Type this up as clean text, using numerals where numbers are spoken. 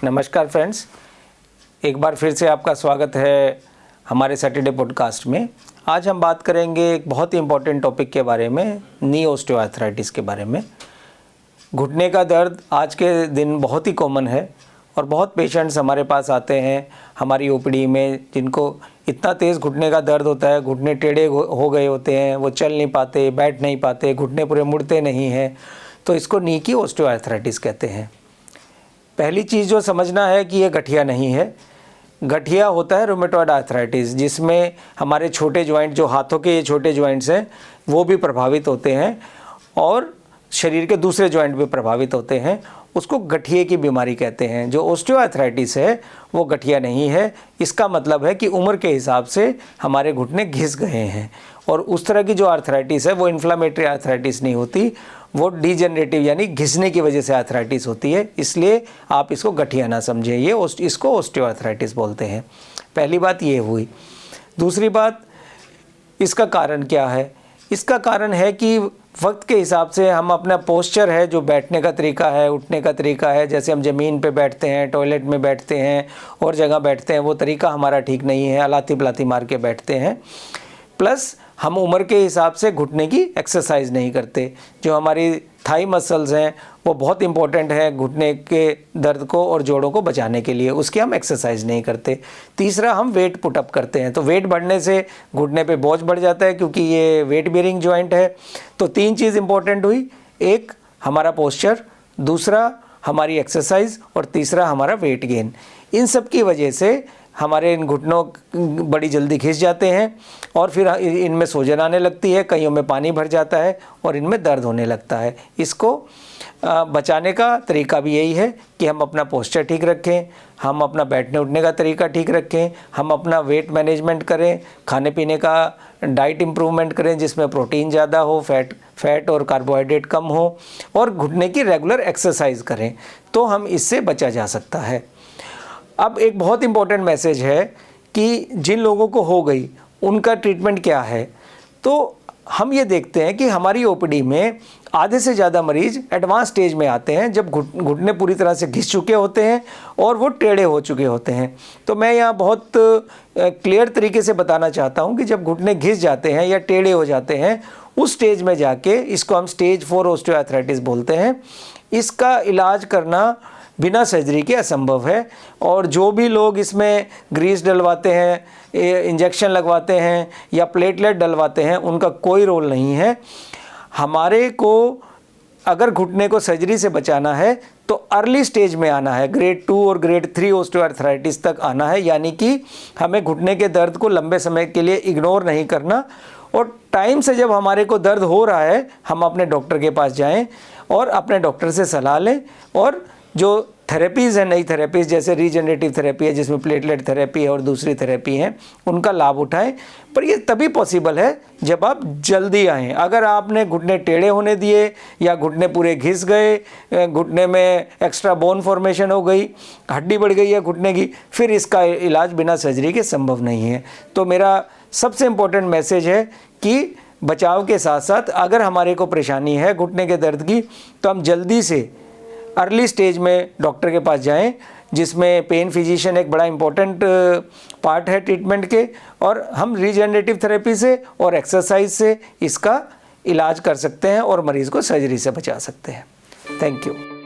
नमस्कार फ्रेंड्स, एक बार फिर से आपका स्वागत है हमारे सैटरडे पॉडकास्ट में। आज हम बात करेंगे एक बहुत ही इम्पोर्टेंट टॉपिक के बारे में, नी ऑस्टियोआर्थराइटिस के बारे में। घुटने का दर्द आज के दिन बहुत ही कॉमन है और बहुत पेशेंट्स हमारे पास आते हैं हमारी ओपीडी में जिनको इतना तेज़ घुटने का दर्द होता है, घुटने टेढ़े हो गए होते हैं, वो चल नहीं पाते, बैठ नहीं पाते, घुटने पूरे मुड़ते नहीं हैं, तो इसको नी की ऑस्टियोआर्थराइटिस कहते हैं। पहली चीज़ जो समझना है कि ये गठिया नहीं है। गठिया होता है रूमेटॉइड आर्थराइटिस, जिसमें हमारे छोटे जॉइंट, जो हाथों के ये छोटे जॉइंट्स हैं, वो भी प्रभावित होते हैं और शरीर के दूसरे जॉइंट भी प्रभावित होते हैं। उसको गठिए की बीमारी कहते हैं। जो ऑस्टियोआर्थराइटिस है वो गठिया नहीं है। इसका मतलब है कि उम्र के हिसाब से हमारे घुटने घिस गए हैं। और उस तरह की जो आर्थराइटिस है वो इन्फ्लामेटरी आर्थराइटिस नहीं होती, वो डिजेनरेटिव यानी घिसने की वजह से आर्थराइटिस होती है। इसलिए आप इसको गठिया ना समझें, इसको ऑस्टियोआर्थराइटिस बोलते हैं। पहली बात ये हुई। दूसरी बात, इसका कारण क्या है? इसका कारण है कि वक्त के हिसाब से हम अपना पोस्चर है, जो बैठने का तरीका है, उठने का तरीका है, जैसे हम ज़मीन पे बैठते हैं, टॉयलेट में बैठते हैं और जगह बैठते हैं, वो तरीका हमारा ठीक नहीं है, अलाती पलाती मार के बैठते हैं। प्लस हम उम्र के हिसाब से घुटने की एक्सरसाइज नहीं करते। जो हमारी थाई मसल्स हैं वो बहुत इंपॉर्टेंट है घुटने के दर्द को और जोड़ों को बचाने के लिए, उसकी हम एक्सरसाइज नहीं करते। तीसरा, हम वेट पुटअप करते हैं, तो वेट बढ़ने से घुटने पे बोझ बढ़ जाता है क्योंकि ये वेट बेयरिंग जॉइंट है। तो तीन चीज़ इंपॉर्टेंट हुई, एक हमारा पोस्चर, दूसरा हमारी एक्सरसाइज और तीसरा हमारा वेट गेन। इन सब की वजह से हमारे इन घुटनों बड़ी जल्दी खिंच जाते हैं और फिर इनमें सूजन आने लगती है, कईयों में पानी भर जाता है और इनमें दर्द होने लगता है। इसको बचाने का तरीका भी यही है कि हम अपना पोस्चर ठीक रखें, हम अपना बैठने उठने का तरीका ठीक रखें, हम अपना वेट मैनेजमेंट करें, खाने पीने का डाइट इम्प्रूवमेंट करें जिसमें प्रोटीन ज़्यादा हो, फैट और कार्बोहाइड्रेट कम हो, और घुटने की रेगुलर एक्सरसाइज करें, तो हम इससे बचा जा सकता है। अब एक बहुत इम्पोर्टेंट मैसेज है कि जिन लोगों को हो गई उनका ट्रीटमेंट क्या है। तो हम ये देखते हैं कि हमारी ओपीडी में आधे से ज़्यादा मरीज एडवांस स्टेज में आते हैं जब घुटने पूरी तरह से घिस चुके होते हैं और वो टेढ़े हो चुके होते हैं। तो मैं यहाँ बहुत क्लियर तरीके से बताना चाहता हूँ कि जब घुटने घिस जाते हैं या टेढ़े हो जाते हैं, उस स्टेज में जाके, इसको हम स्टेज 4 ऑस्टियोआर्थराइटिस बोलते हैं, इसका इलाज करना बिना सर्जरी के असंभव है। और जो भी लोग इसमें ग्रीस डलवाते हैं, इंजेक्शन लगवाते हैं या प्लेटलेट डलवाते हैं, उनका कोई रोल नहीं है। हमारे को अगर घुटने को सर्जरी से बचाना है तो अर्ली स्टेज में आना है, ग्रेड 2 और ग्रेड 3 ऑस्टियोआर्थराइटिस तक आना है, यानी कि हमें घुटने के दर्द को लंबे समय के लिए इग्नोर नहीं करना। और टाइम से जब हमारे को दर्द हो रहा है, हम अपने डॉक्टर के पास जाएं और अपने डॉक्टर से सलाह लें, और जो थेरेपीज़ हैं, नई थेरेपीज़ जैसे रीजनरेटिव थेरेपी है जिसमें प्लेटलेट थेरेपी है और दूसरी थेरेपी है, उनका लाभ उठाएं। पर ये तभी पॉसिबल है जब आप जल्दी आएँ। अगर आपने घुटने टेढ़े होने दिए या घुटने पूरे घिस गए, घुटने में एक्स्ट्रा बोन फॉर्मेशन हो गई, हड्डी बढ़ गई है घुटने की, फिर इसका इलाज बिना सर्जरी के संभव नहीं है। तो मेरा सबसे इम्पोर्टेंट मैसेज है कि बचाव के साथ साथ अगर हमारे को परेशानी है घुटने के दर्द की, तो हम जल्दी से अर्ली स्टेज में डॉक्टर के पास जाएं, जिसमें पेन फिजिशियन एक बड़ा इम्पोर्टेंट पार्ट है ट्रीटमेंट के, और हम रीजनरेटिव थेरेपी से और एक्सरसाइज से इसका इलाज कर सकते हैं और मरीज़ को सर्जरी से बचा सकते हैं। Thank you.